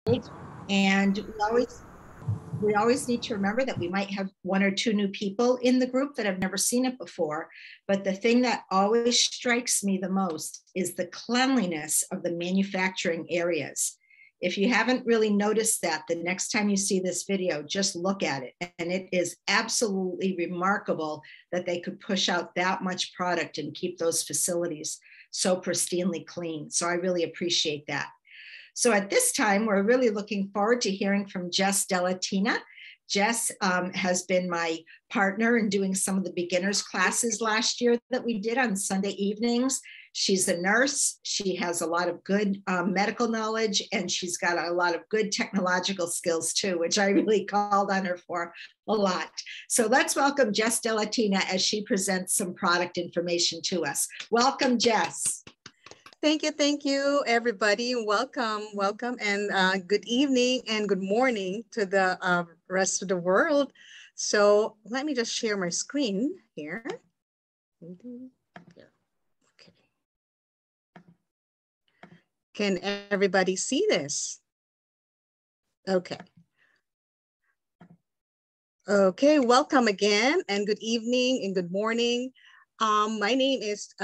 And we always need to remember that we might have one or two new people in the group that have never seen it before. But the thing that always strikes me the most is the cleanliness of the manufacturing areas. If you haven't really noticed that, the next time you see this video, just look at it. And it is absolutely remarkable that they could push out that much product and keep those facilities so pristinely clean. So I really appreciate that. So at this time, we're really looking forward to hearing from Jess Delatina. Jess has been my partner in doing some of the beginners classes last year that we did on Sunday evenings. She's a nurse. She has a lot of good medical knowledge, and she's got a lot of good technological skills too, which I really called on her for a lot. So let's welcome Jess Delatina as she presents some product information to us. Welcome, Jess. Thank you, everybody. Welcome, and good evening and good morning to the rest of the world. So let me just share my screen here. Okay. Can everybody see this? Okay. Okay, welcome again, and good evening and good morning. My name is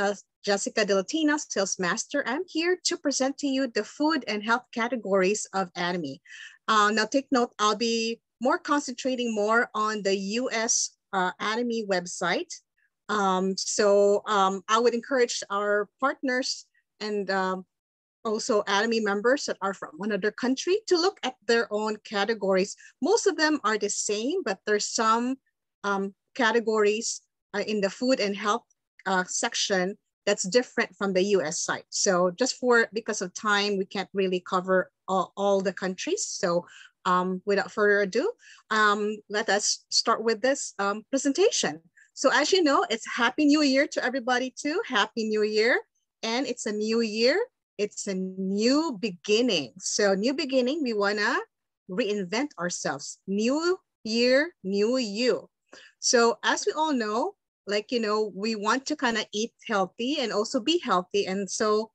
Jessica Delatina, Sales Master. I'm here to present to you the food and health categories of Atomy. Now take note, I'll be concentrating more on the US Atomy website. I would encourage our partners and also Atomy members that are from another country to look at their own categories. Most of them are the same, but there's some categories in the food and health section that's different from the US site. So just because of time, we can't really cover all the countries. So without further ado, let us start with this presentation. So as you know, it's Happy New Year to everybody too. Happy New Year. And it's a new year. It's a new beginning. So new beginning, we wanna reinvent ourselves. New year, new you. So as we all know, we want to kind of eat healthy and also be healthy. And so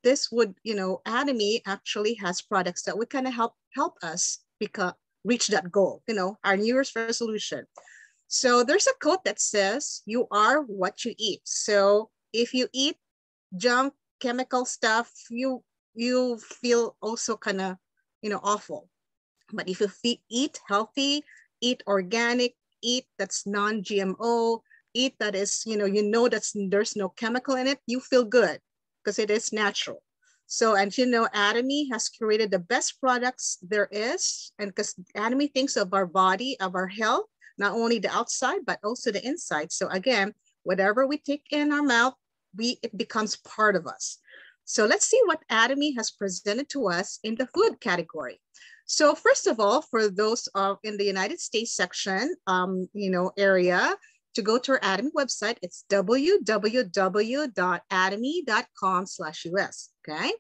this would, Atomy actually has products that would kind of help us reach that goal, our New Year's resolution. So there's a quote that says, you are what you eat. So if you eat junk, chemical stuff, you feel also kind of, awful. But if you eat healthy, eat organic, eat that's non-GMO, eat that is, there's no chemical in it, you feel good because it is natural. So, and Atomy has created the best products there is. And because Atomy thinks of our body, of our health, not only the outside, but also the inside. So again, whatever we take in our mouth, it becomes part of us. So let's see what Atomy has presented to us in the food category. So first of all, for those in the United States section, area, to go to our Atomy website, it's www.atomy.com/US, okay?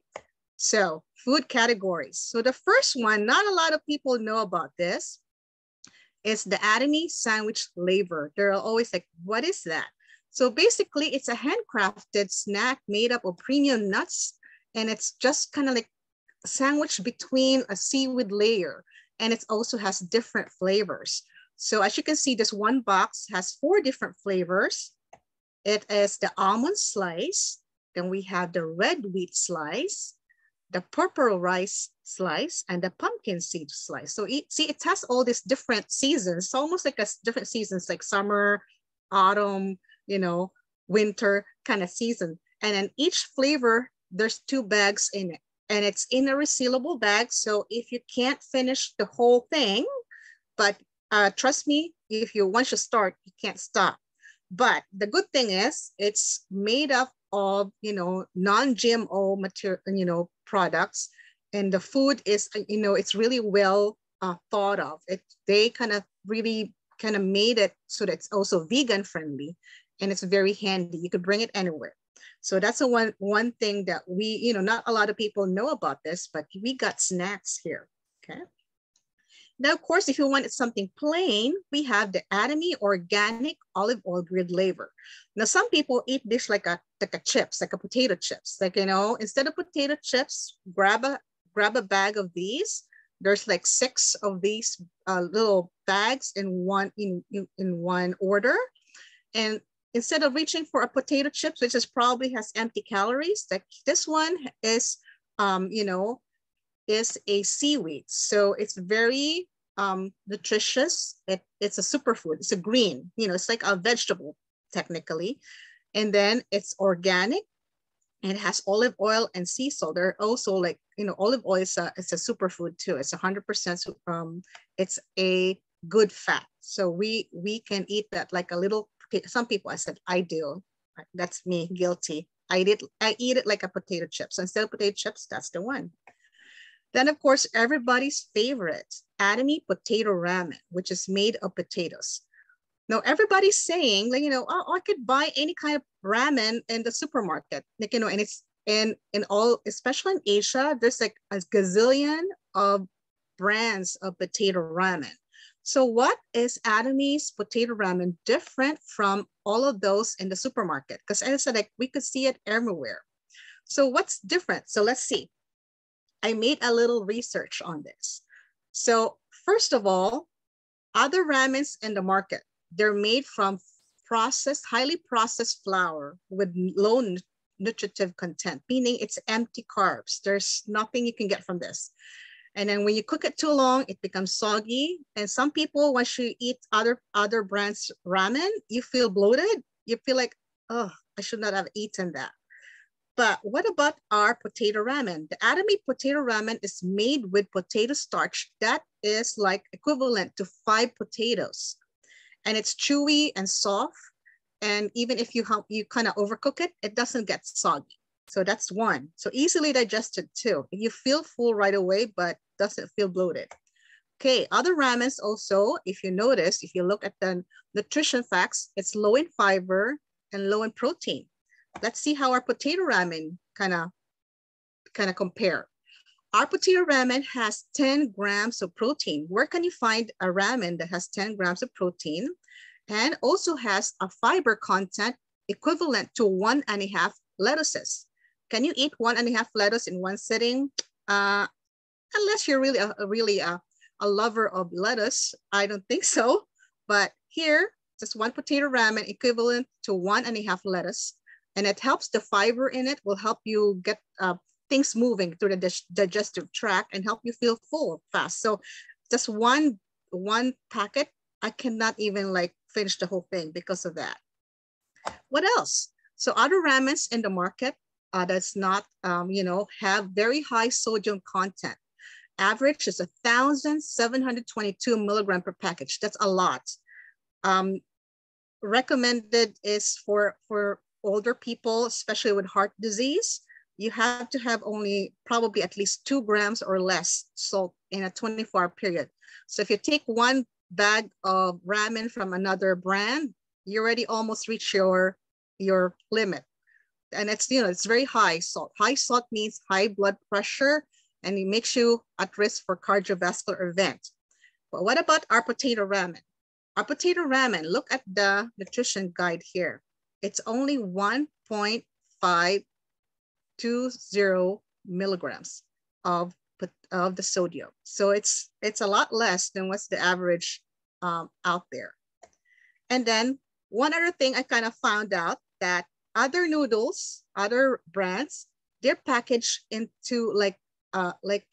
So food categories. So the first one, not a lot of people know about this, is the Atomy sandwich laver. They're always like, what is that? So basically it's a handcrafted snack made up of premium nuts, and it's just kind of like sandwiched between a seaweed layer, and it also has different flavors. So as you can see, this one box has 4 different flavors. It is the almond slice, then we have the red wheat slice, the purple rice slice, and the pumpkin seed slice. So it has all these different seasons. It's almost like different seasons, like summer, autumn, winter kind of season. And then each flavor, there's 2 bags in it, and it's in a resealable bag. So if you can't finish the whole thing, but trust me, once you start, you can't stop. But the good thing is it's made up of, non-GMO material, products, and the food is, it's really well thought of. They kind of really made it so that it's also vegan friendly, and it's very handy. You could bring it anywhere. So that's one thing that we, not a lot of people know about this, but we got snacks here, okay? Now, of course, if you wanted something plain, we have the Atomy Organic Olive Oil Grilled Laver. Now, some people eat this like a chips, like a potato chips. Instead of potato chips, grab a bag of these. There's like 6 of these little bags in one order. And instead of reaching for a potato chips, which is probably has empty calories, like this one is, is a seaweed. So it's very nutritious. It's a superfood. It's a green, it's like a vegetable technically. And then it's organic. And it has olive oil and sea salt. They're also like, olive oil is a superfood too. It's 100%, it's a good fat. So we can eat that like a little, some people, I said, I do. That's me, guilty. I eat it like a potato chip. So instead of potato chips, that's the one. Then of course, everybody's favorite, Atomy potato ramen, which is made of potatoes. Now everybody's saying, like, oh, I could buy any kind of ramen in the supermarket, like, and it's in all, especially in Asia, there's like a gazillion of brands of potato ramen. So what is Atomy's potato ramen different from all of those in the supermarket? Because as I said, like, we could see it everywhere. So what's different? So let's see. I made a little research on this. So first of all, other ramens in the market, they're made from highly processed flour with low nutritive content, meaning it's empty carbs. There's nothing you can get from this. And then when you cook it too long, it becomes soggy. And some people, once you eat other brands ramen, you feel bloated. You feel like, oh, I should not have eaten that. But what about our potato ramen? The Atomy potato ramen is made with potato starch that is like equivalent to 5 potatoes. And it's chewy and soft. And even if you kind of overcook it, it doesn't get soggy. So that's one. So easily digested too. You feel full right away, but doesn't feel bloated. Okay, other ramens also, if you notice, if you look at the nutrition facts, it's low in fiber and low in protein. Let's see how our potato ramen kind of compare. Our potato ramen has 10 grams of protein. Where can you find a ramen that has 10 grams of protein and also has a fiber content equivalent to 1.5 lettuces? Can you eat 1.5 lettuce in one sitting? Unless you're really a lover of lettuce, I don't think so. But here, just one potato ramen equivalent to 1.5 lettuce. And it helps, the fiber in it will help you get things moving through the digestive tract and help you feel full fast. So just one packet, I cannot even like finish the whole thing because of that. What else? So other ramens in the market that's not, have very high sodium content. Average is 1,722 milligram per package. That's a lot. Recommended is for older people, especially with heart disease. You have to have only probably at least 2 grams or less salt in a 24-hour period. So if you take one bag of ramen from another brand, you already almost reach your limit. And it's, it's very high salt. High salt means high blood pressure, and it makes you at risk for cardiovascular event. But what about our potato ramen? Our potato ramen, look at the nutrition guide here. It's only 1.520 milligrams of the sodium. So it's a lot less than what's the average out there. And then one other thing I kind of found out that other noodles, other brands, they're packaged into like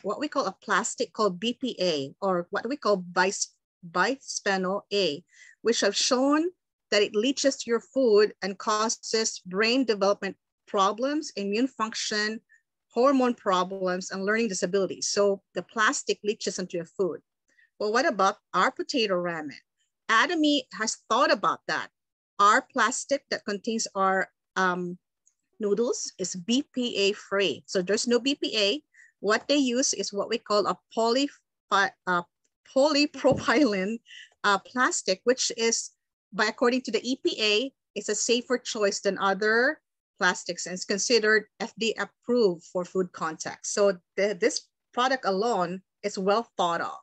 what we call a plastic called BPA, or what we call bisphenol A, which have shown that it leaches your food and causes brain development problems, immune function, hormone problems, and learning disabilities. So the plastic leaches into your food. Well, what about our potato ramen? Atomy has thought about that. Our plastic that contains our noodles is BPA free. So there's no BPA. What they use is what we call a polypropylene plastic, which is, according to the EPA, is a safer choice than other plastics and is considered FDA approved for food contact. So this product alone is well thought of.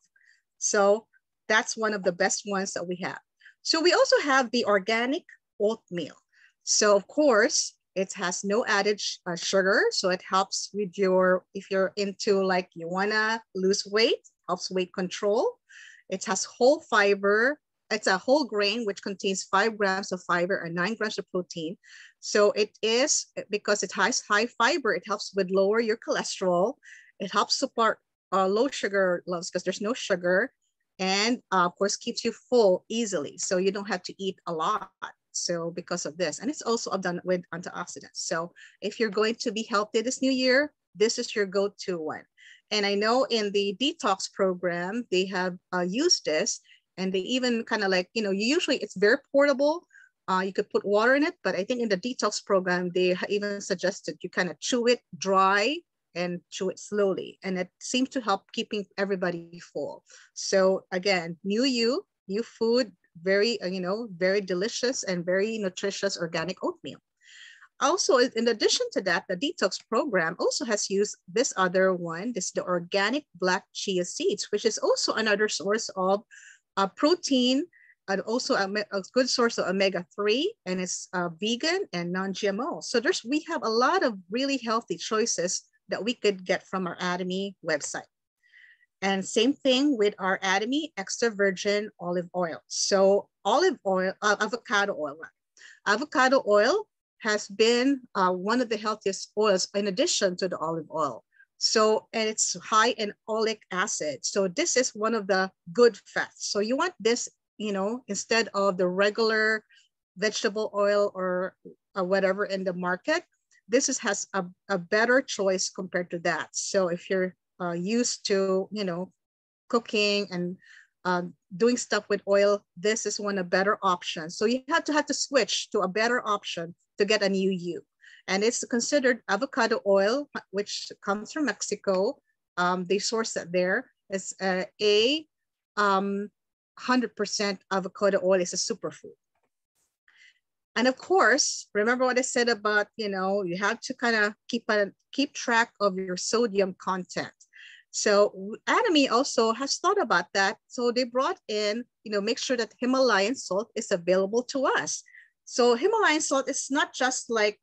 So that's one of the best ones that we have. So we also have the organic oatmeal. So of course, It has no added sugar, so it helps with your, if you're into like you wanna lose weight, helps weight control. It has whole fiber. It's a whole grain, which contains 5 grams of fiber and 9 grams of protein. So it is, because it has high fiber, it helps with lower your cholesterol. It helps support low sugar levels because there's no sugar, and of course keeps you full easily. So you don't have to eat a lot. So because of this, and it's also done with antioxidants. So if you're going to be healthy this new year, this is your go-to one. And I know in the detox program, they have used this, and they even kind of like, you know, usually it's very portable. You could put water in it, but I think in the detox program, they even suggested you kind of chew it dry and chew it slowly. And it seems to help keeping everybody full. So again, new food, very, you know, very delicious and very nutritious organic oatmeal. Also, in addition to that, the detox program also has used this other one, this the organic black chia seeds, which is also another source of protein, and also a good source of omega-3, and it's vegan and non-GMO. So we have a lot of really healthy choices that we could get from our Atomy website. And same thing with our Atomy extra virgin olive oil. So olive oil, avocado oil. Avocado oil has been one of the healthiest oils in addition to the olive oil. So, and it's high in oleic acid. So this is one of the good fats. So you want this, you know, instead of the regular vegetable oil or whatever in the market, this has a better choice compared to that. So if you're used to, you know, cooking and doing stuff with oil, this is one of better options. So you have to switch to a better option to get a new you. And it's considered avocado oil, which comes from Mexico. They source it there. It's 100% avocado oil is a superfood. And of course, remember what I said about, you know, you have to kind of keep track of your sodium content. So Atomy also has thought about that. So they brought in, you know, make sure that Himalayan salt is available to us. So Himalayan salt is not just like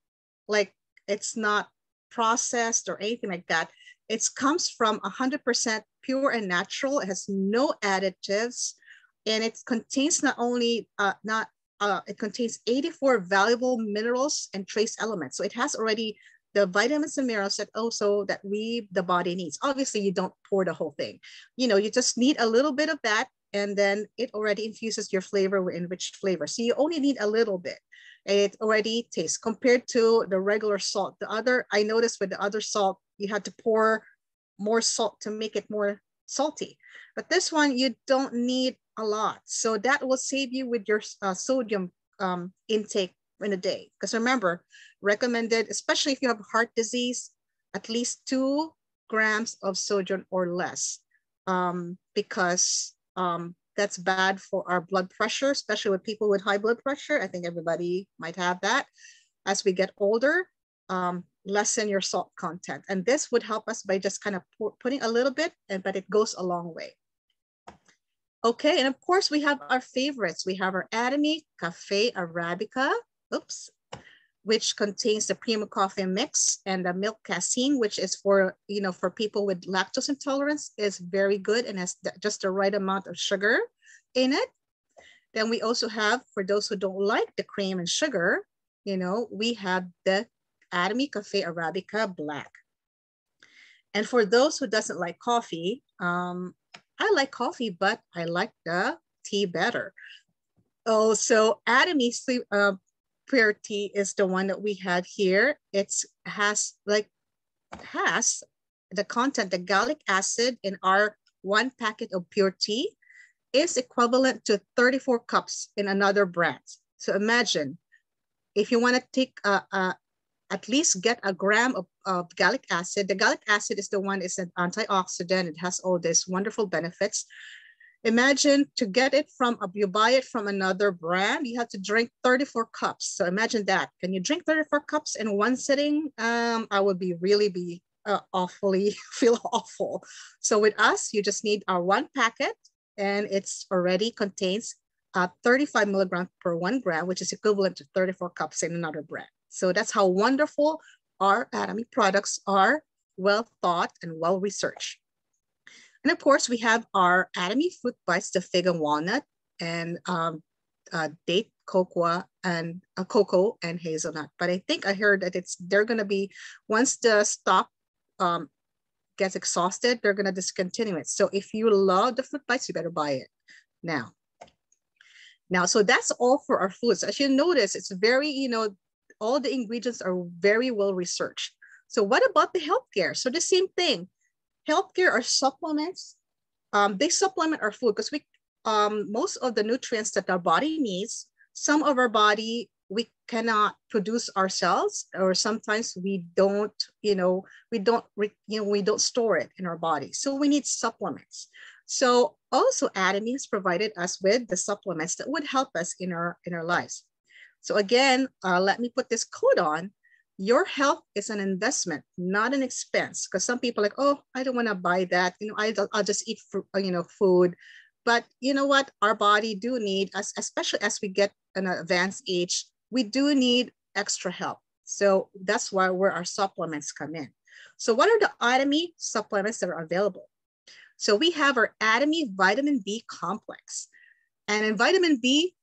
it's not processed or anything like that. It comes from 100% pure and natural. It has no additives, and it contains not only it contains 84 valuable minerals and trace elements. So it has already the vitamins and minerals that the body needs. Obviously, you don't pour the whole thing. You know, you just need a little bit of that, and then it already infuses your flavor with enriched flavor. So you only need a little bit. It already tastes compared to the regular salt. I noticed with the other salt, you had to pour more salt to make it more salty. But this one, you don't need a lot. So that will save you with your sodium intake in a day. Because remember, recommended, especially if you have heart disease, at least 2 grams of sodium or less, because that's bad for our blood pressure, especially with people with high blood pressure. I think everybody might have that. As we get older, lessen your salt content. And this would help us by just kind of putting a little bit, but it goes a long way. Okay, and of course we have our favorites. We have our Atomy Cafe Arabica, which contains the Primo Coffee mix, and the milk casein, which is for, you know, for people with lactose intolerance, is very good and has just the right amount of sugar in it. Then we also have, for those who don't like the cream and sugar, you know, we have the Atomy Cafe Arabica Black. And for those who doesn't like coffee, I like coffee, but I like the tea better. Oh, so Atomy Pure Tea is the one that we have here. It has the content, the gallic acid in our 1 packet of pure tea is equivalent to 34 cups in another brand. So imagine if you want to take at least get a gram of gallic acid. The gallic acid is the one, it's an antioxidant. It has all these wonderful benefits. Imagine to get it from, you buy it from another brand, you have to drink 34 cups. So imagine that. Can you drink 34 cups in one sitting? I would really awfully feel awful. So with us, you just need our 1 packet, and it's already contains 35 milligrams per 1 gram, which is equivalent to 34 cups in another brand. So that's how wonderful our Atomy products are, well thought and well researched. And of course, we have our Atomy fruit bites, the fig and walnut, and date cocoa and cocoa and hazelnut. But I think I heard that they're going to be, once the stock gets exhausted, they're going to discontinue it. So if you love the fruit bites, you better buy it now. So that's all for our foods. As you notice, it's very, all the ingredients are very well researched. So what about the healthcare? So the same thing. Healthcare are supplements. They supplement our food because most of the nutrients that our body needs, some of our body we cannot produce ourselves, or sometimes we don't store it in our body. So we need supplements. So also Atomy has provided us with the supplements that would help us in our lives. So again, let me put this quote on. Your health is an investment, not an expense. Because some people are like, oh, I don't want to buy that. I'll just eat food. But you know what? Our body do need, especially as we get an advanced age, we do need extra help. So that's where our supplements come in. So what are the Atomy supplements that are available? So we have our Atomy Vitamin B complex. And in vitamin B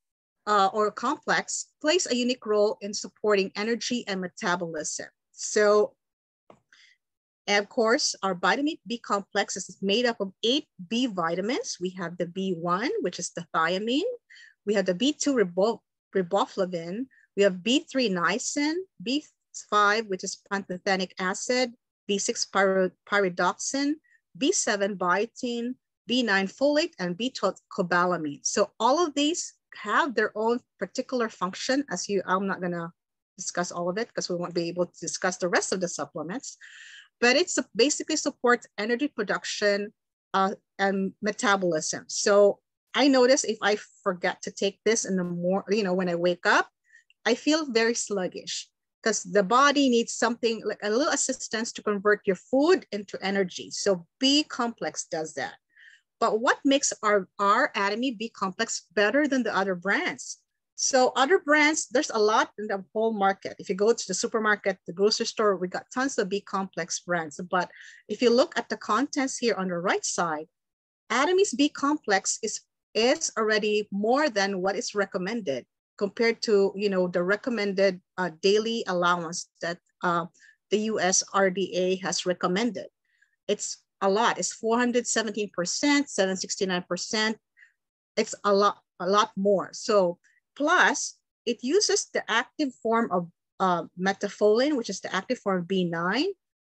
or complex plays a unique role in supporting energy and metabolism. So, and of course, our vitamin B complex is made up of 8 B vitamins. We have the B1, which is the thiamine. We have the B2 riboflavin. We have B3 niacin, B5, which is pantothenic acid, B6 pyridoxine, B7 biotin, B9 folate, and B12 cobalamin. So all of these have their own particular function. I'm not gonna discuss all of it because we won't be able to discuss the rest of the supplements, but it basically supports energy production and metabolism. So I notice if I forget to take this in the morning, when I wake up, I feel very sluggish because the body needs something like a little assistance to convert your food into energy. So B complex does that. But what makes our Atomy B complex better than the other brands? So other brands, there's a lot in the whole market. If you go to the supermarket, the grocery store, we got tons of B complex brands. But if you look at the contents here on the right side, Atomy's B complex is already more than what is recommended compared to the recommended daily allowance that the US RDA has recommended. It's a lot. It's 417%, 769%. It's a lot more. So plus it uses the active form of methafolin, which is the active form of B9,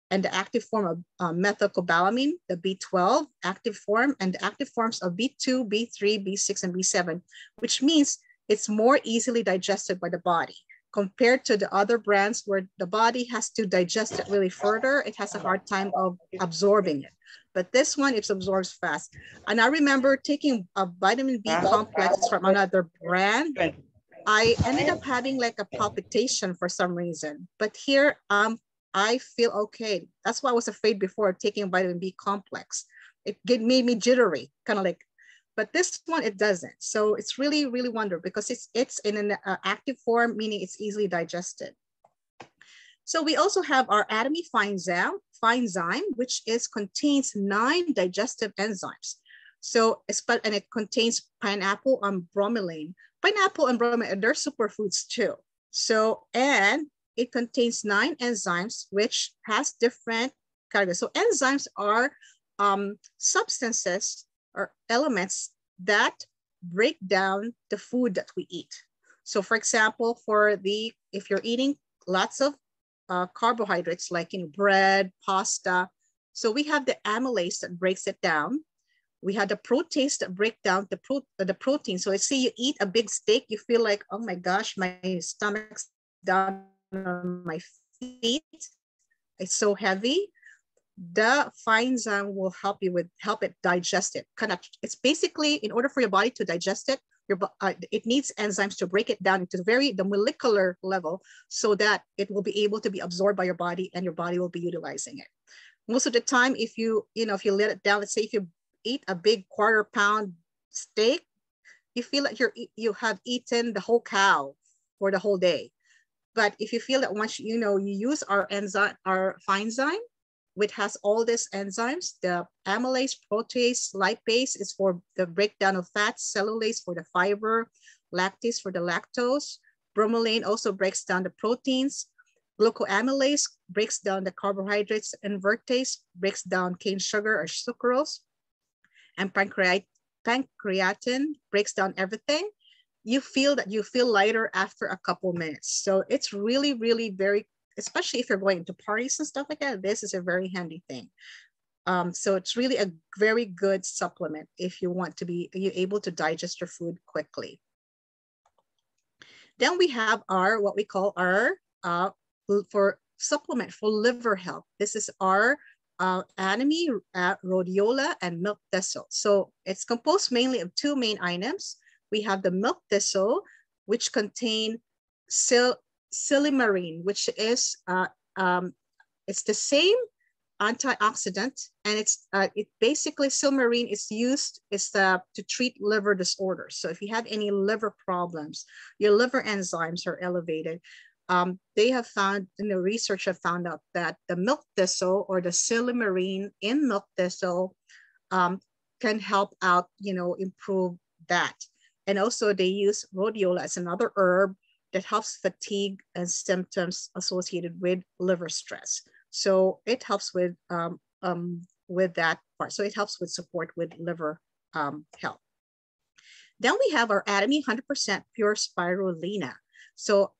and the active form of methylcobalamin, the B12 active form, and the active forms of B2, B3, B6, and B7, which means it's more easily digested by the body compared to the other brands where the body has to digest it really further. It has a hard time of absorbing it. But this one, it absorbs fast. And I remember taking a vitamin B complex from another brand. I ended up having like a palpitation for some reason. But here, I feel okay. That's why I was afraid before taking a vitamin B complex. It made me jittery, kind of like, but this one, it doesn't. So it's really, really wonderful because it's in an active form, meaning it's easily digested. So we also have our Atomy Finezyme, which contains 9 digestive enzymes. So, and it contains pineapple and bromelain. Pineapple and bromelain, they're superfoods too. So, and it contains 9 enzymes, which has different categories. So enzymes are substances or elements that break down the food that we eat. So for example, if you're eating lots of carbohydrates like bread, pasta, so we have the amylase that breaks it down. We have the protease that break down the protein. So let's say you eat a big steak, you feel like, oh my gosh, my stomach's down on my feet. It's so heavy. The Finezyme will help it digest it. It's basically, in order for your body to digest it, it needs enzymes to break it down into the molecular level so that it will be able to be absorbed by your body and your body will be utilizing it. Most of the time, if you let it down, let's say if you eat a big 1/4 pound steak, you feel like you have eaten the whole cow for the whole day. But if you feel that once you use our enzyme, our Finezyme, which has all these enzymes, the amylase, protease, lipase is for the breakdown of fats, cellulase for the fiber, lactase for the lactose, bromelain also breaks down the proteins, glucoamylase breaks down the carbohydrates, invertase breaks down cane sugar or sucrose, and pancreatin breaks down everything. You feel lighter after a couple minutes. So it's really, really very, especially if you're going to parties and stuff like that, this is a very handy thing. So it's really a very good supplement if you want to be able to digest your food quickly. Then we have our, what we call our, for supplement for liver health. This is our Atomy, rhodiola, and milk thistle. So it's composed mainly of two main items. We have the milk thistle, which contain silymarin, which is it's the same antioxidant, and it basically, silymarin is used to treat liver disorders. So if you have any liver problems, your liver enzymes are elevated. They have found, research have found out that the milk thistle or the silymarin in milk thistle can help out, improve that. And also they use rhodiola as another herb that helps fatigue and symptoms associated with liver stress. So it helps with that part. So it helps with support with liver health. Then we have our Atomy 100% pure spirulina. So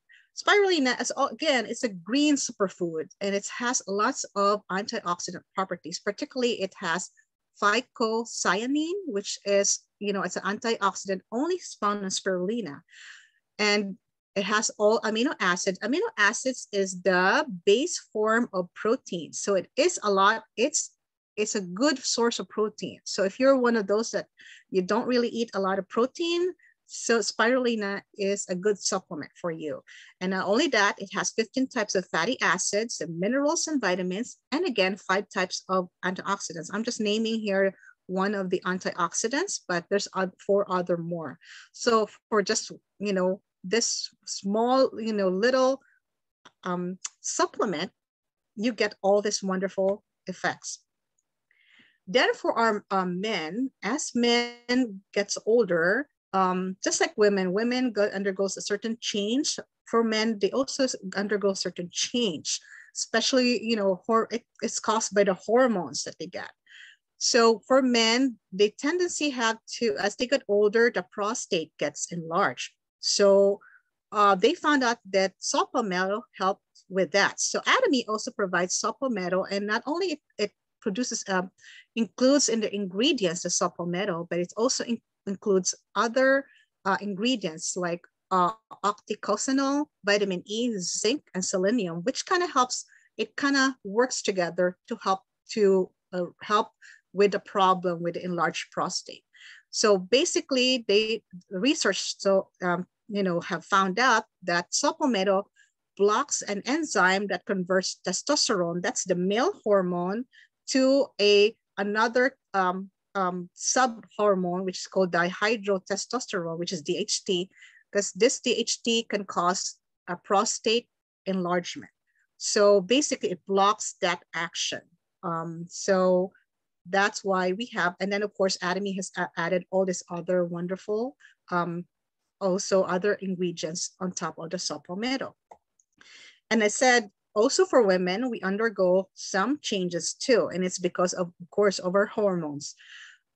spirulina, again, it's a green superfood, and it has lots of antioxidant properties. Particularly, it has phycocyanin, which is, it's an antioxidant only found in spirulina. And it has all amino acids. Amino acids is the base form of protein. So it is it's a good source of protein. So if you're one of those that you don't really eat a lot of protein, so spirulina is a good supplement for you. And not only that, it has 15 types of fatty acids and minerals and vitamins, and again, 5 types of antioxidants. I'm just naming here one of the antioxidants, but there's 4 other more. So for just, this small, little supplement, you get all these wonderful effects. Then for our men, as men gets older, just like women undergoes a certain change. For men, they also undergo certain change, especially, it's caused by the hormones that they get. So for men, they tendency have to, as they get older, the prostate gets enlarged. So they found out that saw palmetto helped with that. So Atomy also provides saw palmetto, and not only it produces, includes in the ingredients the saw palmetto, but it also includes other ingredients like octicosanol, vitamin E, zinc, and selenium, which kind of helps. It kind of works together to help with the problem with the enlarged prostate. So basically, have found out that saw palmetto blocks an enzyme that converts testosterone, that's the male hormone, to another sub-hormone, which is called dihydrotestosterone, which is DHT, because this DHT can cause a prostate enlargement. So basically, it blocks that action. So that's why we have, and then of course, Atomy has added all this other wonderful, also other ingredients on top of the saw palmetto. And I said, also for women, we undergo some changes too, and it's because of course, of our hormones.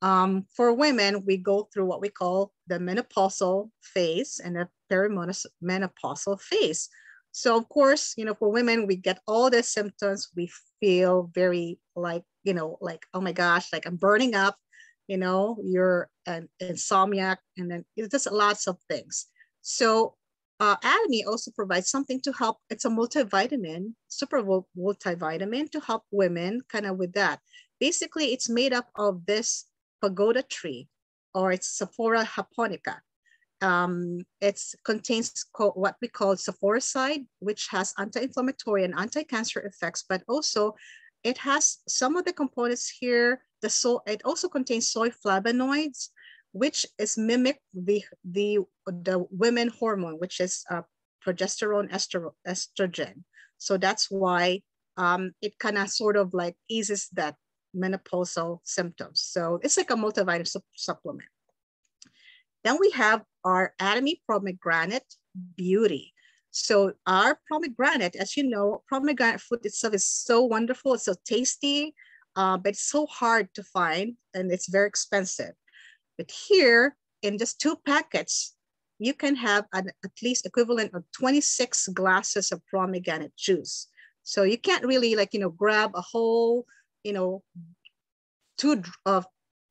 For women, we go through what we call the menopausal phase and the perimenopausal phase. So of course, for women, we get all the symptoms. We feel very like, oh my gosh, like I'm burning up, you're an insomniac, and then it's just lots of things. So Atomy also provides something to help. It's a multivitamin, super multivitamin to help women kind of with that. Basically, it's made up of this pagoda tree, or it's Sephora japonica. It contains what we call saporicide, which has anti-inflammatory and anti-cancer effects, but also it has some of the components here. It also contains soy flavonoids, which is mimic the women hormone, which is progesterone, estrogen. So that's why it kind of sort of like eases that menopausal symptoms. So it's like a multivitamin supplement. Then we have our Atomy Pomegranate Beauty. So our pomegranate, as you know, pomegranate fruit itself is so wonderful. It's so tasty, but it's so hard to find and it's very expensive. But here in just 2 packets, you can have at least equivalent of 26 glasses of pomegranate juice. So you can't really like, grab a whole, 2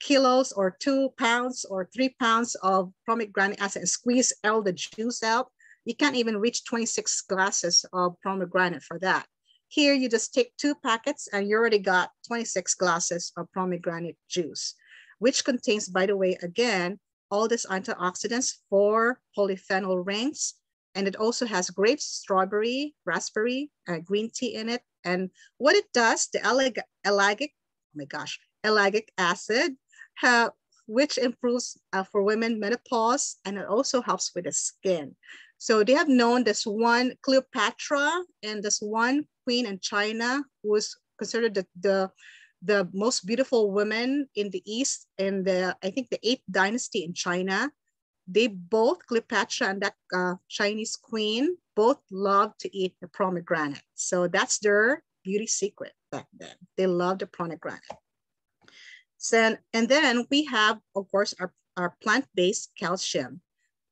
kilos or 2 pounds or 3 pounds of pomegranate acid and squeeze all the juice out. You can't even reach 26 glasses of pomegranate for that. Here, you just take 2 packets and you already got 26 glasses of pomegranate juice, which contains, by the way, again, all these antioxidants, 4 polyphenol rings, and it also has grapes, strawberry, raspberry, green tea in it. And what it does, the ellagic acid, which improves for women menopause, and it also helps with the skin. So they have known this one Cleopatra and this one queen in China who was considered the most beautiful women in the East in I think the 8th dynasty in China. They both, Cleopatra and that Chinese queen, both loved to eat the pomegranate. So that's their beauty secret back then. They loved the pomegranate. So, and then we have, of course, our plant-based calcium.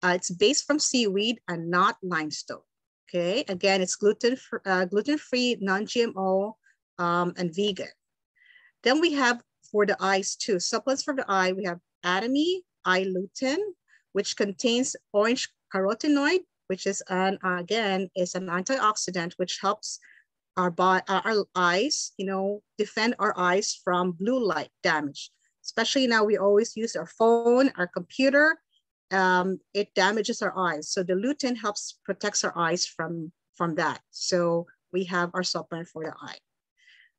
It's based from seaweed and not limestone. Okay, again, it's gluten-free, non-GMO, and vegan. Then we have for the eyes too, supplements for the eye. We have Atomy Eye Lutein, which contains orange carotenoid, which is again is an antioxidant which helps our eyes, defend our eyes from blue light damage. Especially now, we always use our phone, our computer. It damages our eyes. So the lutein helps protects our eyes from that. So we have our supplement for the eye.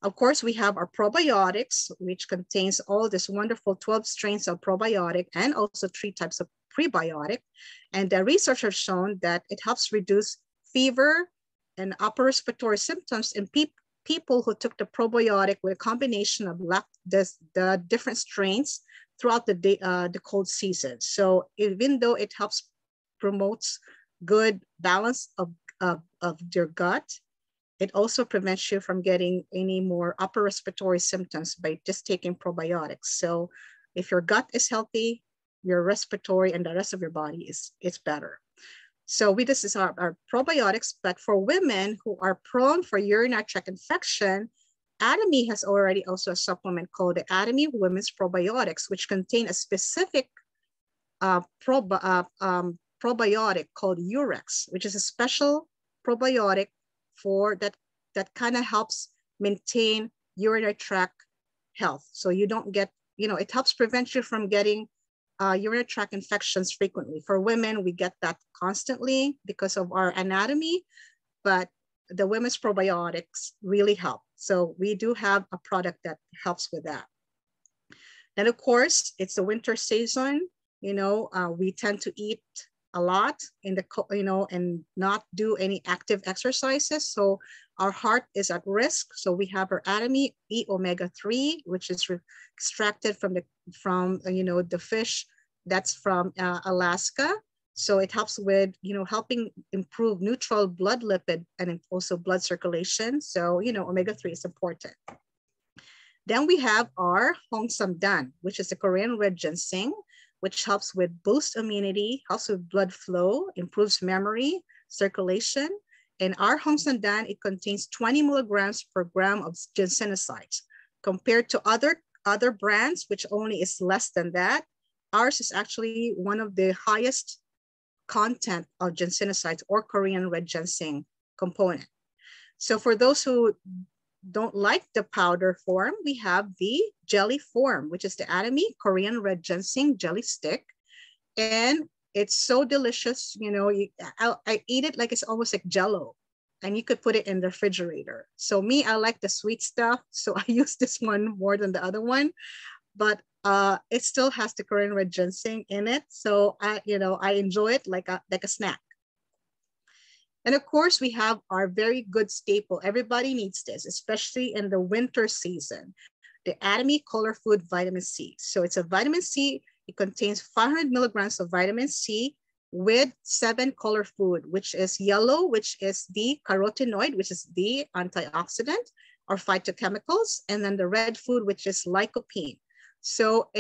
Of course, we have our probiotics, which contains all this wonderful 12 strains of probiotic and also 3 types of prebiotic. And the research has shown that it helps reduce fever and upper respiratory symptoms in people who took the probiotic with a combination of the different strains throughout the cold season. So even though it helps promotes good balance of your gut, it also prevents you from getting any more upper respiratory symptoms by just taking probiotics. So if your gut is healthy, your respiratory and the rest of your body is better. So this is our probiotics, but for women who are prone for urinary tract infection, Atomy has already also a supplement called the Atomy Women's Probiotics, which contain a specific probiotic called Urex, which is a special probiotic for that kind of helps maintain urinary tract health. So you don't get, it helps prevent you from getting urinary tract infections frequently. For women, we get that constantly because of our anatomy, but the women's probiotics really help. So we do have a product that helps with that. And of course, it's the winter season. We tend to eat a lot in the, and not do any active exercises. So our heart is at risk. So we have our Atomy E omega-3, which is extracted from the fish that's from Alaska. So it helps with, helping improve neutral blood lipid and also blood circulation. So, omega-3 is important. Then we have our Hongsamdan, which is a Korean red ginseng, which helps with boost immunity, helps with blood flow, improves memory, circulation. And our Hongsamdan, it contains 20 milligrams per gram of ginsenosides. Compared to other brands, which only is less than that, ours is actually one of the highest content of ginsenosides or Korean red ginseng component. So for those who don't like the powder form, we have the jelly form, which is the Atomy Korean red ginseng jelly stick. And it's so delicious. I eat it like it's almost like Jello, and you could put it in the refrigerator. So me, I like the sweet stuff. So I use this one more than the other one, but it still has the Korean red ginseng in it. So I enjoy it like a snack. And of course, we have our very good staple. Everybody needs this, especially in the winter season, the Atomy Color Food Vitamin C. So it's a vitamin C. It contains 500 milligrams of vitamin C with 7 color food, which is yellow, which is the carotenoid, which is the antioxidant or phytochemicals, and then the red food, which is lycopene. So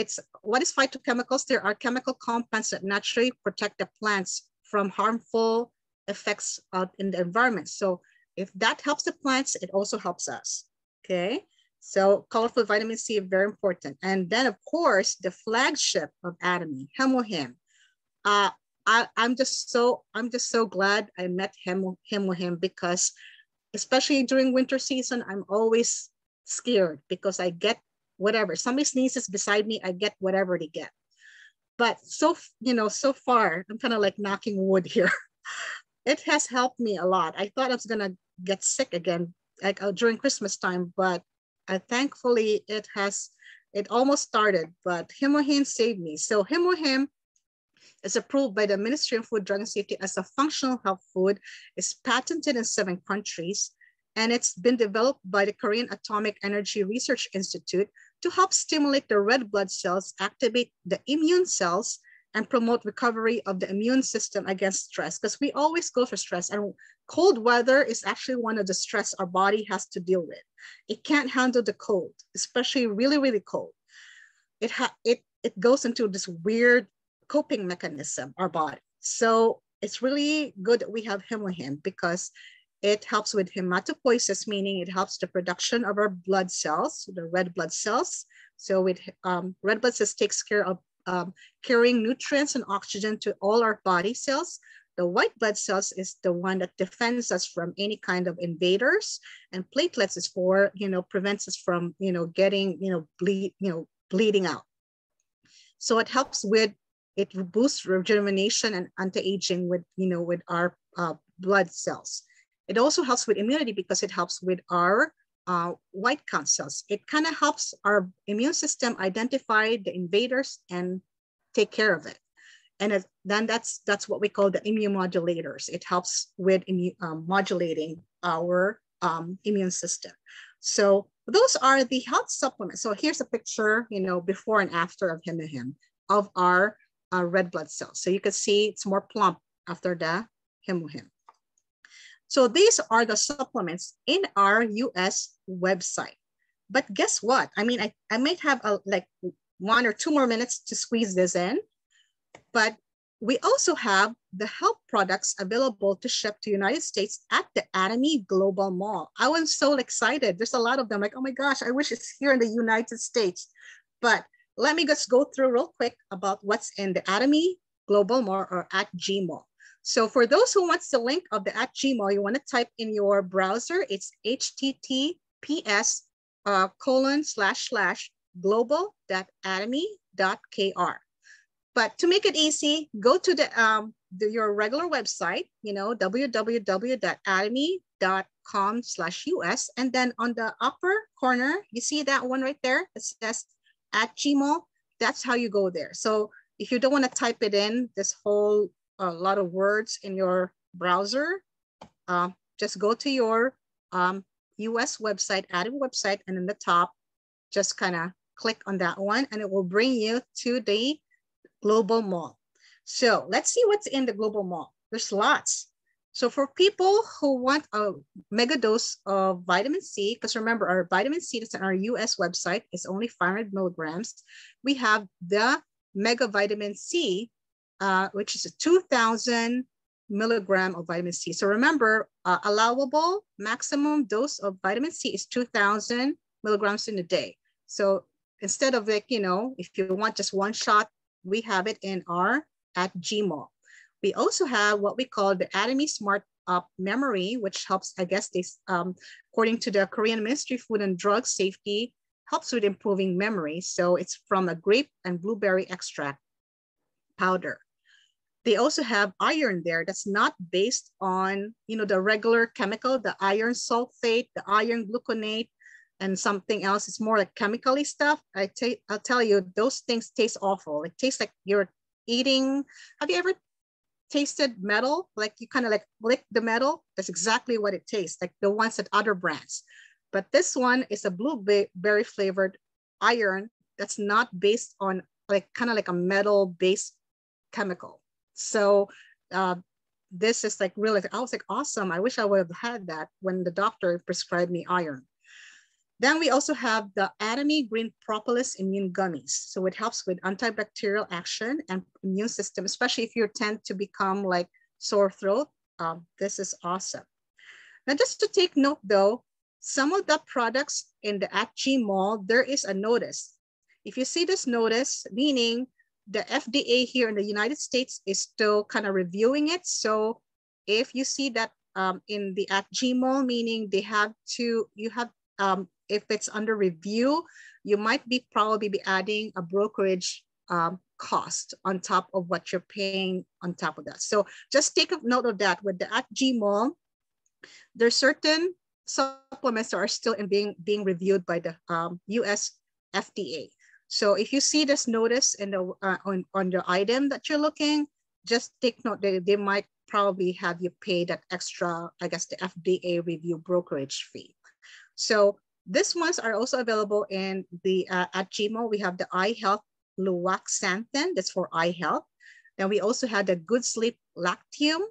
what is phytochemicals? There are chemical compounds that naturally protect the plants from harmful effects out in the environment. So if that helps the plants, it also helps us, okay? So colorful vitamin C is very important. And then of course, the flagship of Atomy, Hemohim. I'm just so glad I met Hemohim, because especially during winter season, I'm always scared because I get whatever. Somebody sneezes beside me, I get whatever they get. But so far, I'm kind of like knocking wood here. It has helped me a lot. I thought I was gonna get sick again like during Christmas time, but thankfully it almost started, but Hemohim saved me. So Hemohim is approved by the Ministry of Food, Drug and Safety as a functional health food. It's patented in 7 countries, and it's been developed by the Korean Atomic Energy Research Institute to help stimulate the red blood cells, activate the immune cells, and promote recovery of the immune system against stress, because we always go for stress, and cold weather is actually one of the stress our body has to deal with. It can't handle the cold, especially really, really cold. It goes into this weird coping mechanism, our body. So it's really good that we have Hemohim, because it helps with hematopoiesis, meaning it helps the production of our blood cells, the red blood cells. So red blood cells takes care of carrying nutrients and oxygen to all our body cells. The white blood cells is the one that defends us from any kind of invaders, and platelets is for, prevents us from, getting, bleeding out. So it helps with, it boosts rejuvenation and anti-aging with, with our blood cells. It also helps with immunity because it helps with our white count cells. It kind of helps our immune system identify the invaders and take care of it. And then that's what we call the immunomodulators. It helps with modulating our immune system. So those are the health supplements. So here's a picture, before and after of Hemohim of our red blood cells. So you can see it's more plump after the Hemohim. So these are the supplements in our US website. But guess what? I mean, I might have like 1 or 2 more minutes to squeeze this in, but we also have the health products available to ship to United States at the Atomy Global Mall. I was so excited. There's a lot of them, like, oh my gosh, I wish it's here in the United States. But let me just go through real quick about what's in the Atomy Global Mall or at Gmall. So for those who wants the link of the at Gmall, you want to type in your browser. It's https://global.atomy.kr. But to make it easy, go to your regular website, www.atomy.com/US. And then on the upper corner, you see that one right there? It says at Gmall. That's how you go there. So if you don't want to type it in, this whole lot of words in your browser, just go to your US website, Atomy website, and in the top, just kind of click on that one, and it will bring you to the Global Mall. So let's see what's in the Global Mall. There's lots. So for people who want a mega dose of vitamin C, because remember our vitamin C that's on our US website is only 500 milligrams. We have the mega vitamin C, which is a 2,000 milligram of vitamin C. So remember, allowable maximum dose of vitamin C is 2,000 milligrams in a day. So instead of like, if you want just 1 shot, we have it in our at Gmall. We also have what we call the Atomy Smart Memory, which helps, I guess, this, according to the Korean Ministry of Food and Drug Safety, helps with improving memory. So it's from a grape and blueberry extract powder. They also have iron there that's not based on, the regular chemical, the iron sulfate, the iron gluconate, and something else. It's more like chemically stuff. I'll tell you, those things taste awful. It tastes like you're eating. Have you ever tasted metal, like you kind of like lick the metal, that's exactly what it tastes like, the ones at other brands. But this one is a blueberry flavored iron that's not based on like kind of like a metal based chemical. So this is like really, I was like, awesome. I wish I would have had that when the doctor prescribed me iron. Then we also have the Atomy Green Propolis Immune Gummies. So it helps with antibacterial action and immune system, especially if you tend to become like sore throat. This is awesome. Now, just to take note though, some of the products in the @G Mall, there is a notice. If you see this notice, meaning the FDA here in the United States is still kind of reviewing it. So if you see that in the @G Mall, meaning they have to, you have, if it's under review, you might be probably be adding a brokerage cost on top of what you're paying on top of that. So just take a note of that. With the @G Mall, there's certain supplements that are still being reviewed by the US FDA. So if you see this notice in the on the item that you're looking, just take note that they might probably have you pay that extra, I guess, the FDA review brokerage fee. So these ones are also available in the @G Mall. We have the eye health luoxanthin, that's for eye health. Then we also have the Good Sleep Lactium,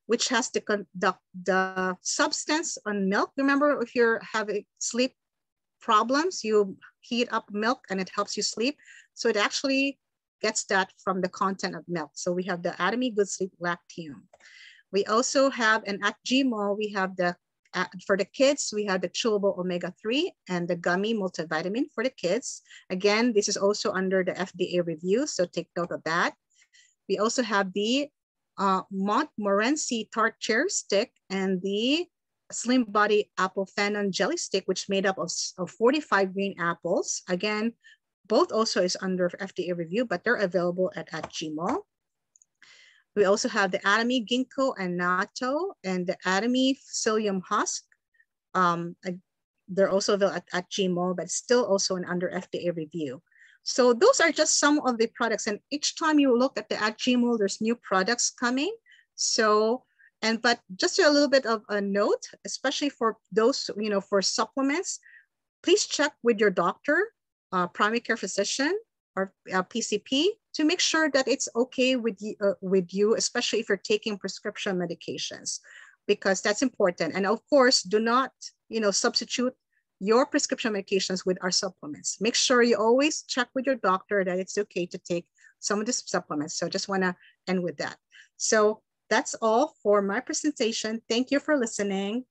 which has the substance on milk. Remember, if you're having sleep problems, you heat up milk and it helps you sleep. So it actually gets that from the content of milk. So we have the Atomy Good Sleep Lactium. We also have an @G Mall, we have the, for the kids, we have the chewable omega-3 and the gummy multivitamin for the kids. Again, this is also under the FDA review, so take note of that. We also have the Montmorency tart cherry stick and the Slim Body apple phenol jelly stick, which made up of 45 green apples. Again, both also is under FDA review, but they're available at @G Mall. We also have the Atomy Ginkgo and Natto and the Atomy Psyllium Husk. They're also available at @G Mall, but still also under FDA review. So those are just some of the products. And each time you look at the @G Mall, there's new products coming. So, but just a little bit of a note, especially for those, for supplements, please check with your doctor, primary care physician, or PCP to make sure that it's okay with you, especially if you're taking prescription medications, because that's important. And of course, do not, substitute your prescription medications with our supplements. Make sure you always check with your doctor that it's okay to take some of these supplements. So just want to end with that. So that's all for my presentation. Thank you for listening.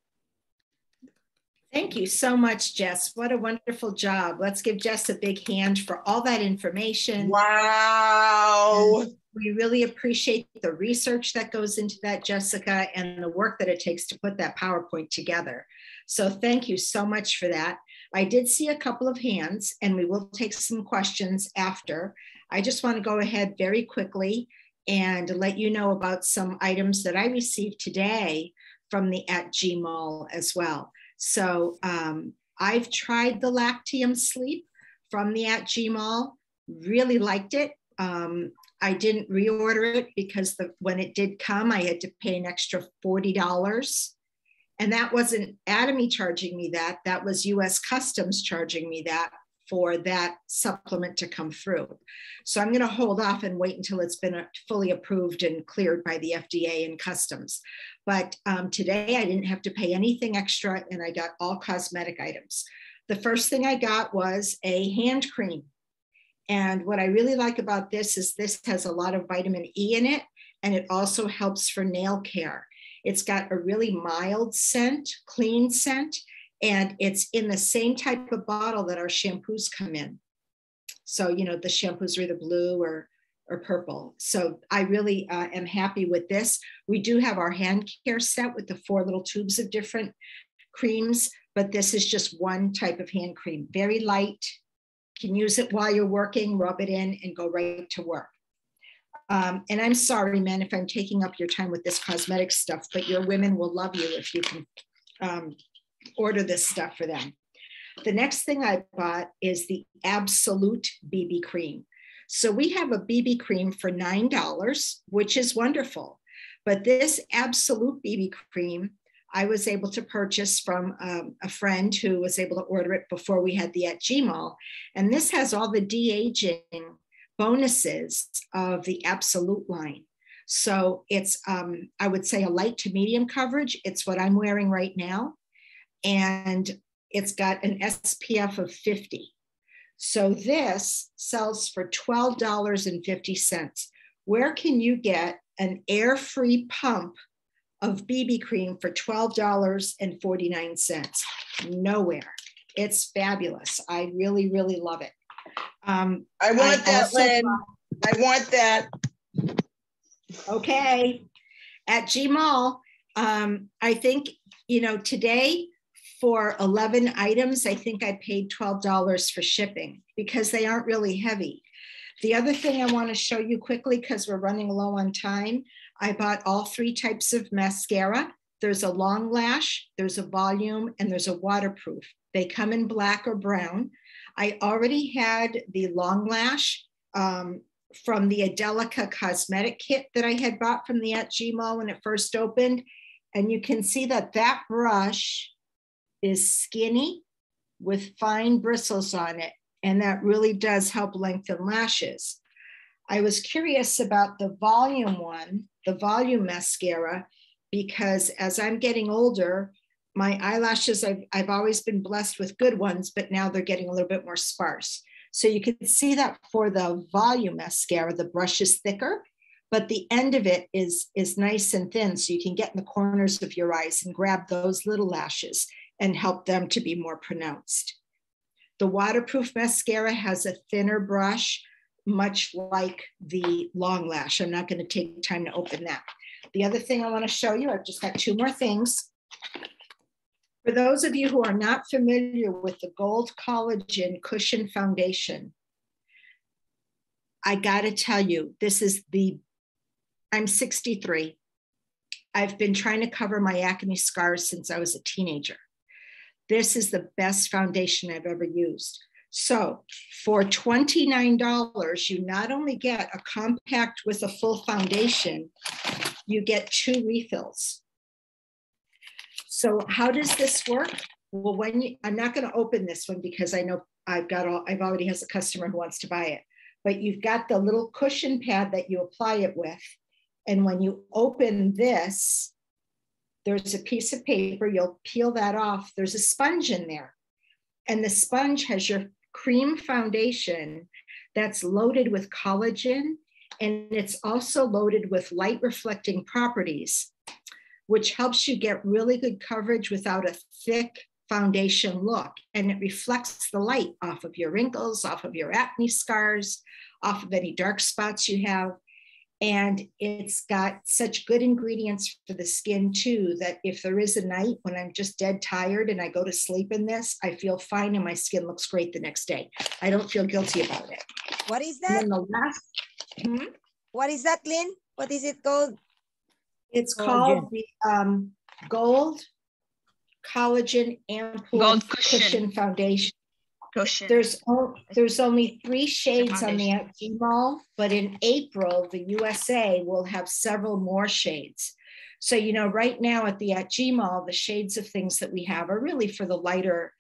Thank you so much, Jess. What a wonderful job. Let's give Jess a big hand for all that information. Wow. And we really appreciate the research that goes into that, Jessica, and the work that it takes to put that PowerPoint together. So thank you so much for that. I did see a couple of hands, and we will take some questions after. I just want to go ahead very quickly and let you know about some items that I received today from the @G Mall as well. So I've tried the Lactium Sleep from the @G Mall, really liked it. I didn't reorder it because when it did come, I had to pay an extra $40. And that wasn't Atomy charging me that, that was US Customs charging me that for that supplement to come through. So I'm gonna hold off and wait until it's been fully approved and cleared by the FDA and Customs. But today I didn't have to pay anything extra and I got all cosmetic items. The first thing I got was a hand cream. And what I really like about this is this has a lot of vitamin E in it, and it also helps for nail care. It's got a really mild scent, clean scent, and it's in the same type of bottle that our shampoos come in. So, the shampoos are either blue or purple. So I really am happy with this. We do have our hand care set with the 4 little tubes of different creams, but this is just one type of hand cream. Very light, can use it while you're working, rub it in and go right to work. And I'm sorry, men, if I'm taking up your time with this cosmetic stuff, but your women will love you if you can order this stuff for them. The next thing I bought is the Absolute BB cream. So we have a BB cream for $9, which is wonderful. But this Absolute BB cream, I was able to purchase from a friend who was able to order it before we had the at Gmail. And this has all the de-aging bonuses of the Absolute line. So it's, I would say, a light to medium coverage. It's what I'm wearing right now. And it's got an SPF of 50. So this sells for $12.50. Where can you get an air-free pump of BB cream for $12.49? Nowhere. It's fabulous. I really, really love it. I want that, Lynn. I want that. Okay. At Gmail, I think, today for 11 items, I think I paid $12 for shipping because they aren't really heavy. The other thing I want to show you quickly, because we're running low on time, I bought all 3 types of mascara. There's a long lash, there's a volume, and there's a waterproof. They come in black or brown. I already had the long lash from the Adelica cosmetic kit that I had bought from the at Gmail when it first opened. And you can see that that brush is skinny with fine bristles on it. And that really does help lengthen lashes. I was curious about the volume one, the volume mascara, because as I'm getting older, my eyelashes, I've always been blessed with good ones, but now they're getting a little bit more sparse. So you can see that for the volume mascara, the brush is thicker, but the end of it is nice and thin. So you can get in the corners of your eyes and grab those little lashes and help them to be more pronounced. The waterproof mascara has a thinner brush, much like the long lash. I'm not going to take time to open that. The other thing I want to show you, I've just got 2 more things. For those of you who are not familiar with the Gold Collagen Cushion Foundation, I got to tell you, this is I'm 63. I've been trying to cover my acne scars since I was a teenager. This is the best foundation I've ever used. So for $29, you not only get a compact with a full foundation, you get 2 refills. So how does this work? Well, I'm not going to open this one because I know I've already has a customer who wants to buy it, but you've got the little cushion pad that you apply it with. And when you open this, there's a piece of paper, you'll peel that off. There's a sponge in there. And the sponge has your cream foundation that's loaded with collagen. And it's also loaded with light reflecting properties, which helps you get really good coverage without a thick foundation look. And it reflects the light off of your wrinkles, off of your acne scars, off of any dark spots you have. And it's got such good ingredients for the skin too, that if there is a night when I'm just dead tired and I go to sleep in this, I feel fine and my skin looks great the next day. I don't feel guilty about it. What is that? And then the last, What is that, Lynn? What is it called? it's called the Gold Collagen Ampoule Gold Cushion Foundation. Cushion. There's only 3 shades on the at Gmail, but in April, the USA will have several more shades. So, right now at the at Gmail, the shades of things that we have are really for the lighter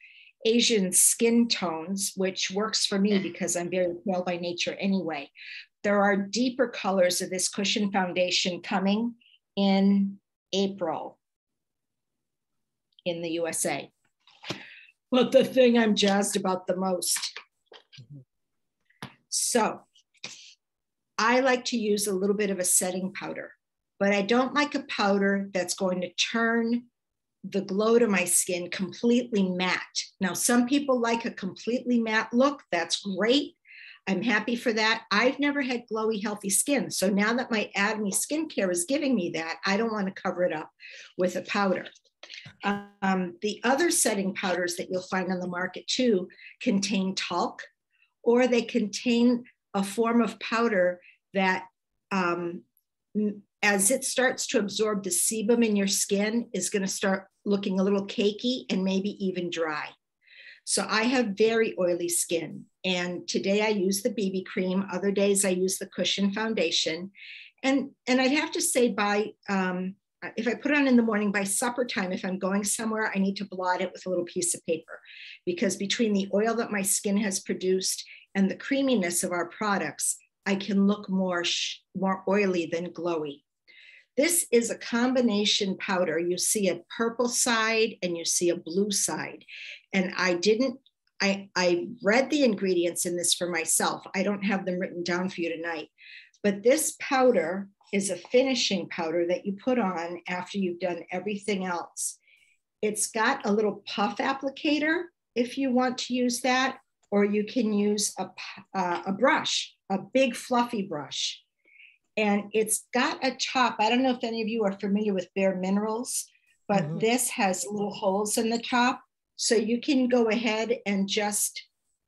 Asian skin tones, which works for me because I'm very pale by nature anyway. There are deeper colors of this cushion foundation coming in April in the USA. But the thing I'm jazzed about the most. So I like to use a little bit of a setting powder, but I don't like a powder that's going to turn the glow to my skin completely matte. Now, some people like a completely matte look. That's great. I'm happy for that. I've never had glowy, healthy skin. So now that my Atomy skincare is giving me that, I don't want to cover it up with a powder. The other setting powders that you'll find on the market too contain talc, or they contain a form of powder that as it starts to absorb the sebum in your skin is going to start looking a little cakey and maybe even dry. So I have very oily skin, and today I use the BB cream. Other days I use the cushion foundation. And I'd have to say if I put it on in the morning, by supper time, if I'm going somewhere, I need to blot it with a little piece of paper, because between the oil that my skin has produced and the creaminess of our products, I can look more oily than glowy. This is a combination powder. You see a purple side and you see a blue side. And I read the ingredients in this for myself. I don't have them written down for you tonight, but this powder is a finishing powder that you put on after you've done everything else. It's got a little puff applicator if you want to use that, or you can use a brush, a big fluffy brush. And it's got a top. I don't know if any of you are familiar with Bare Minerals, but this has little holes in the top. So you can go ahead and just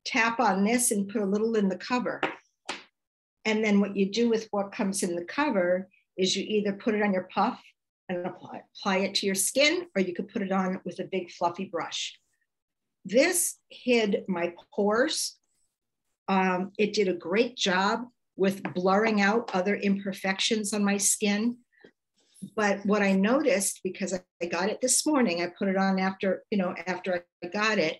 tap on this and put a little in the cover. And then what you do with what comes in the cover is you either put it on your puff and apply it to your skin, or you could put it on with a big fluffy brush. This hid my pores. It did a great job with blurring out other imperfections on my skin. But what I noticed, because I got it this morning, I put it on after I got it,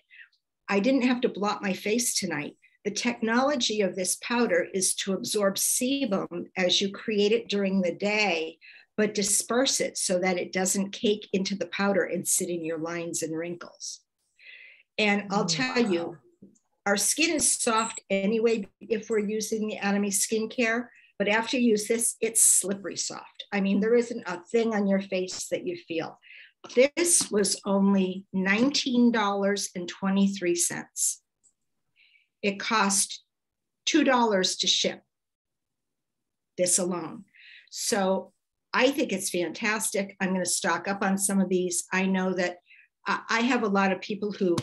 I didn't have to blot my face tonight. The technology of this powder is to absorb sebum as you create it during the day, but disperse it so that it doesn't cake into the powder and sit in your lines and wrinkles. And I'll tell you, our skin is soft anyway if we're using the Atomy skincare, but after you use this, it's slippery soft. I mean, there isn't a thing on your face that you feel. This was only $19.23. It cost $2 to ship this alone. So I think it's fantastic. I'm going to stock up on some of these. I know that I have a lot of people who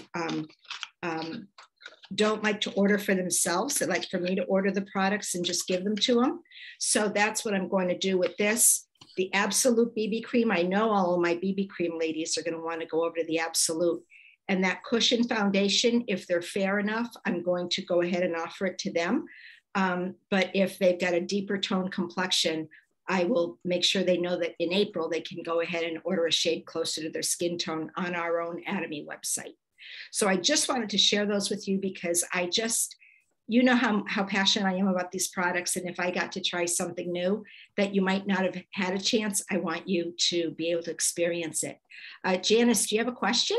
don't like to order for themselves. They like for me to order the products and just give them to them. So that's what I'm going to do with this. The Absolute BB cream, I know all of my BB cream ladies are going to want to go over to the Absolute. And that cushion foundation, if they're fair enough, I'm going to go ahead and offer it to them. But if they've got a deeper tone complexion, I will make sure they know that in April, they can go ahead and order a shade closer to their skin tone on our own Atomy website. So I just wanted to share those with you because you know how passionate I am about these products. And if I got to try something new that you might not have had a chance, I want you to be able to experience it. Janice, do you have a question?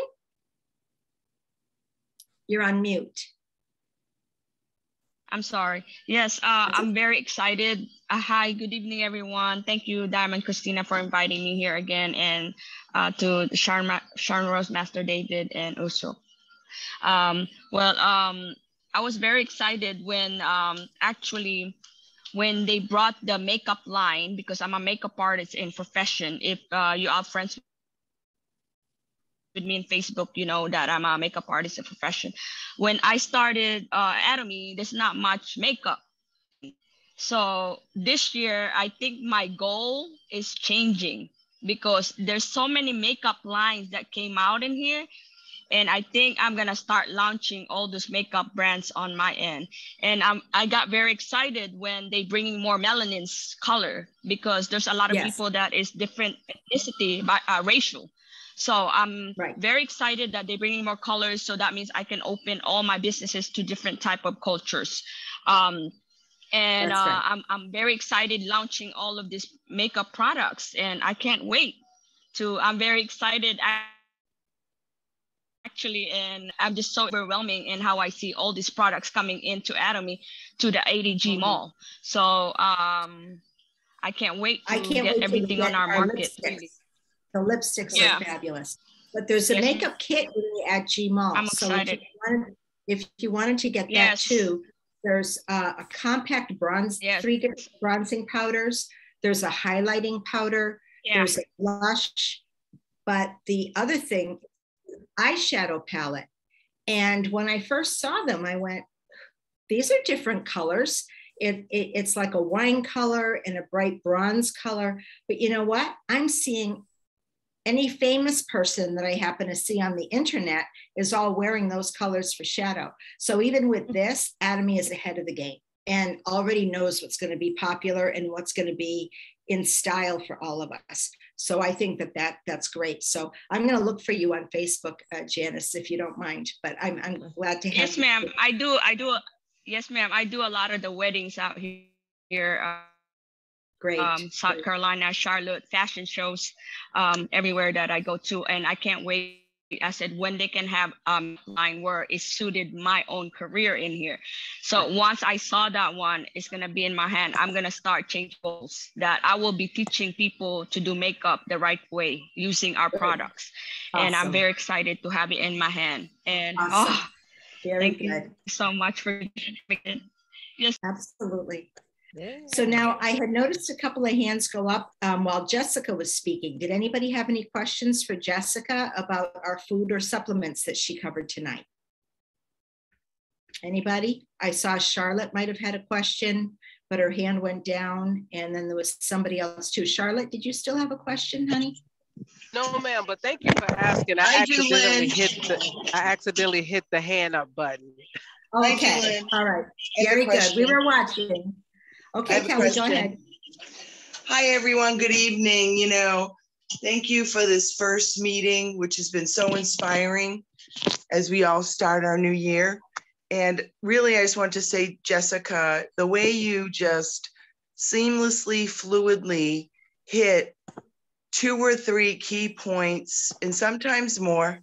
You're on mute. I'm sorry. Yes, I'm very excited. Hi, good evening, everyone. Thank you, Diamond Christina, for inviting me here again, and to Sharon Rose, Master David, and Uso. I was very excited when when they brought the makeup line, because I'm a makeup artist in profession. If you are friends with me on Facebook, you know that I'm a makeup artist in profession. When I started Atomy, there's not much makeup. So this year, I think my goal is changing because there's so many makeup lines that came out in here. And I think I'm gonna start launching all those makeup brands on my end. And I got very excited when they bringing more melanin's color, because there's a lot of people that is different ethnicity, by racial. So I'm very excited that they're bringing more colors. So that means I can open all my businesses to different type of cultures. I'm very excited launching all of these makeup products, and I can't wait I'm very excited actually, and I'm just so overwhelming in how I see all these products coming into Atomy to the ADG mall. So I can't wait to get everything on our market. The lipsticks are fabulous. But there's a makeup kit in the at G Mall. I'm excited. If you wanted to get that too, there's a compact bronze, 3 different bronzing powders. There's a highlighting powder. There's a blush. But the other thing, eyeshadow palette. And when I first saw them, I went, these are different colors. It's like a wine color and a bright bronze color. But you know what? I'm seeing any famous person that I happen to see on the internet is all wearing those colors for shadow. So even with this, Atomy is ahead of the game. and already knows what's going to be popular and what's going to be in style for all of us. So I think that's great. So I'm going to look for you on Facebook, Janice, if you don't mind, but I'm glad to have yes, you. ma'am. I do. Yes, ma'am. I do a lot of the weddings out here. Great. South Great. Carolina, Charlotte, fashion shows, everywhere that I go to. And I can't wait. I said, when they can have line where it suited my own career in here. So once I saw that one, it's going to be in my hand. I'm going to start changing goals that I will be teaching people to do makeup the right way using our products. Awesome. And I'm very excited to have it in my hand. And awesome. Thank you so much for it. Yes, absolutely. Yeah. So now I had noticed a couple of hands go up while Jessica was speaking. Did anybody have any questions for Jessica about our food or supplements that she covered tonight? Anybody? I saw Charlotte might have had a question, but her hand went down, and then there was somebody else too. Charlotte, did you still have a question, honey? No, ma'am, but thank you for asking. I accidentally hit the hand up button. Okay, all right, very good. We were watching. Okay, Kelly, go ahead. Hi, everyone. Good evening. You know, thank you for this first meeting, which has been so inspiring as we all start our new year. And really, I just want to say, Jessica, the way you just seamlessly, fluidly hit 2 or 3 key points, and sometimes more,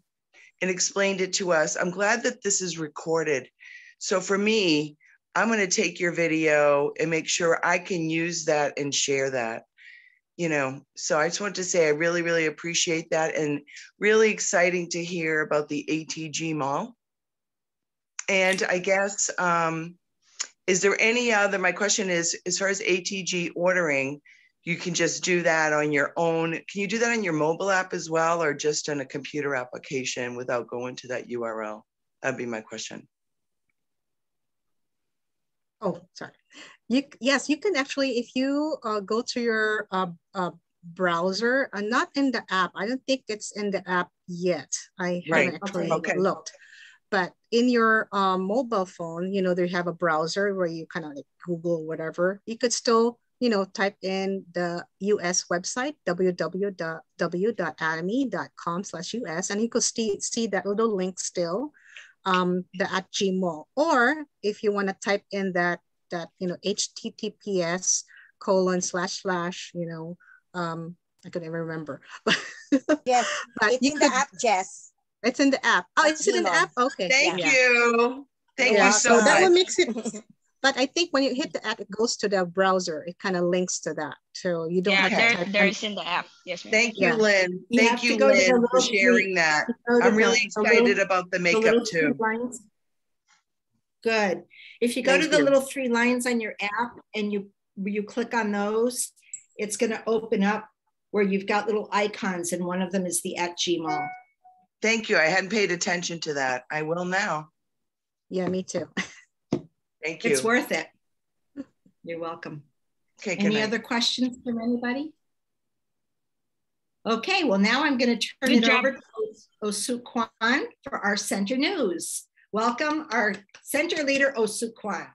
and explained it to us. I'm glad that this is recorded. So for me, I'm going to take your video and make sure I can use that and share that, you know. So I just want to say I really, really appreciate that, and really exciting to hear about the ATG Mall. And I guess, is there any other, my question is, as far as ATG ordering, you can just do that on your own. Can you do that on your mobile app as well, or just on a computer application without going to that URL? That'd be my question. Oh, sorry. Yes, you can actually, if you go to your browser, not in the app. I don't think it's in the app yet. I haven't actually looked. But in your mobile phone, you know, they have a browser where you kind of like Google whatever. You could still, you know, type in the US website, www.atomy.com/US, and you could see that little link still. The @G Mall, or if you want to type in that you know, HTTPS : you know, I couldn't even remember. Yes, but it's in the app, Jess. It's in the app. Oh, it's in the app. Okay. Thank you. Thank you so so much. that one makes it. But I think when you hit the app, it goes to the browser. It kind of links to that, so you don't have to type. There's in the app. Yes, ma'am. Thank you, Lynn. Thank you, Lynn, for sharing that. I'm really excited about the makeup too. Good. If you go to the little 3 lines on your app and you click on those, it's going to open up where you've got little icons, and one of them is the @G Mall. Thank you. I hadn't paid attention to that. I will now. Yeah, me too. Thank you. It's worth it. You're welcome. Okay. Any other questions from anybody? Okay, well, now I'm going to turn it over to Osu Kwan for our center news. Welcome, our center leader, Osu Kwan.